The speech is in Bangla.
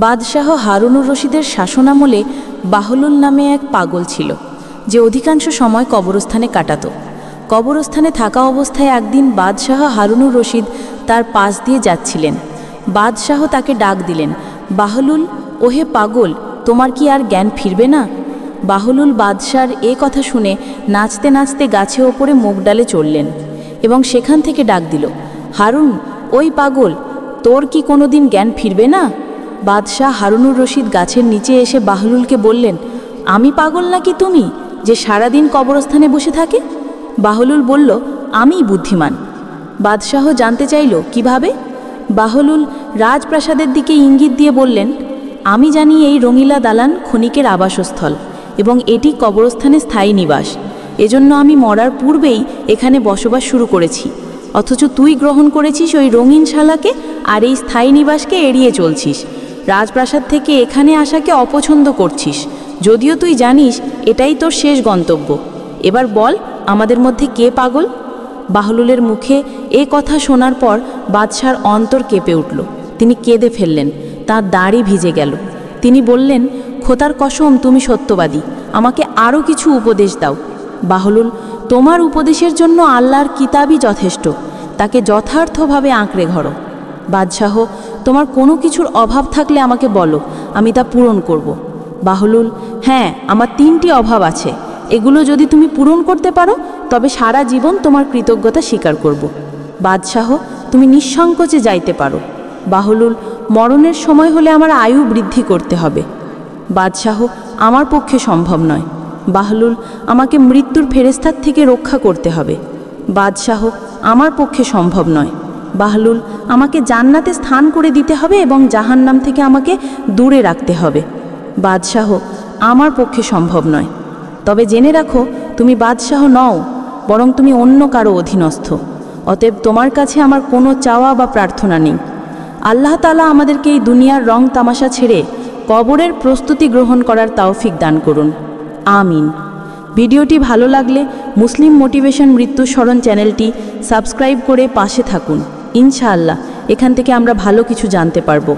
বাদশাহ হারুনুর রশিদের শাসনামলে বাহলুল নামে এক পাগল ছিল, যে অধিকাংশ সময় কবরস্থানে কাটাত। কবরস্থানে থাকা অবস্থায় একদিন বাদশাহ হারুনুর রশিদ তার পাশ দিয়ে যাচ্ছিলেন। বাদশাহ তাকে ডাক দিলেন, বাহলুল, ওহে পাগল, তোমার কি আর জ্ঞান ফিরবে না? বাহলুল বাদশার এ কথা শুনে নাচতে নাচতে গাছে ওপরে মুগ ডালে চড়লেন এবং সেখান থেকে ডাক দিল, হারুন, ওই পাগল, তোর কি কোনো দিন জ্ঞান ফিরবে না? বাদশাহ হারুনুর রশিদ গাছের নিচে এসে বাহলুলকে বললেন, আমি পাগল নাকি তুমি, যে সারাদিন কবরস্থানে বসে থাকে? বাহলুল বলল, আমিই বুদ্ধিমান। বাদশাহ জানতে চাইল, কিভাবে? বাহলুল রাজপ্রাসাদের দিকে ইঙ্গিত দিয়ে বললেন, আমি জানি এই রঙিলা দালান ক্ষণিকের আবাসস্থল এবং এটি কবরস্থানে স্থায়ী নিবাস। এজন্য আমি মরার পূর্বেই এখানে বসবাস শুরু করেছি, অথচ তুই গ্রহণ করেছিস ওই রঙিন শালাকে আর এই স্থায়ী নিবাসকে এড়িয়ে চলছিস। রাজপ্রাসাদ থেকে এখানে আসাকে অপছন্দ করছিস, যদিও তুই জানিস এটাই তোর শেষ গন্তব্য। এবার বল, আমাদের মধ্যে কে পাগল? বাহলুলের মুখে এ কথা শোনার পর বাদশার অন্তর কেঁপে উঠল। তিনি কেঁদে ফেললেন, তাঁর দাড়ি ভিজে গেল। তিনি বললেন, খোদার কসম, তুমি সত্যবাদী, আমাকে আরও কিছু উপদেশ দাও। বাহলুল, তোমার উপদেশের জন্য আল্লাহর কিতাবই যথেষ্ট, তাকে যথার্থভাবে আঁকড়ে ধরো। বাদশাহ, তোমার কোনো কিছুর অভাব থাকলে আমাকে বলো, আমি তা পূরণ করব। বাহলুল, হ্যাঁ, আমার 3টি অভাব আছে, এগুলো যদি তুমি পূরণ করতে পারো তবে সারা জীবন তোমার কৃতজ্ঞতা স্বীকার করব। বাদশাহ, তুমি নিঃসংকোচে যাইতে পারো। বাহলুল, মরণের সময় হলে আমার আয়ু বৃদ্ধি করতে হবে। বাদশাহ, আমার পক্ষে সম্ভব নয়। বাহলুল, আমাকে মৃত্যুর ফেরেস্তার থেকে রক্ষা করতে হবে। বাদশাহ, আমার পক্ষে সম্ভব নয়। বাহলুল, আমাকে জান্নাতে স্থান করে দিতে হবে এবং জাহান্নাম থেকে আমাকে দূরে রাখতে হবে। বাদশাহ, আমার পক্ষে সম্ভব নয়। তবে জেনে রাখো, তুমি বাদশাহ নও, বরং তুমি অন্য কারো অধীনস্থ। অতএব তোমার কাছে আমার কোনো চাওয়া বা প্রার্থনা নেই। আল্লাহ তাআলা আমাদেরকে এই দুনিয়ার রং তামাশা ছেড়ে কবরের প্রস্তুতি গ্রহণ করার তৌফিক দান করুন, আমিন। ভিডিওটি ভালো লাগলে মুসলিম মোটিভেশন মৃত্যু স্মরণ চ্যানেলটি সাবস্ক্রাইব করে পাশে থাকুন। ইনশাআল্লাহ এখান থেকে আমরা ভালো কিছু জানতে পারবো।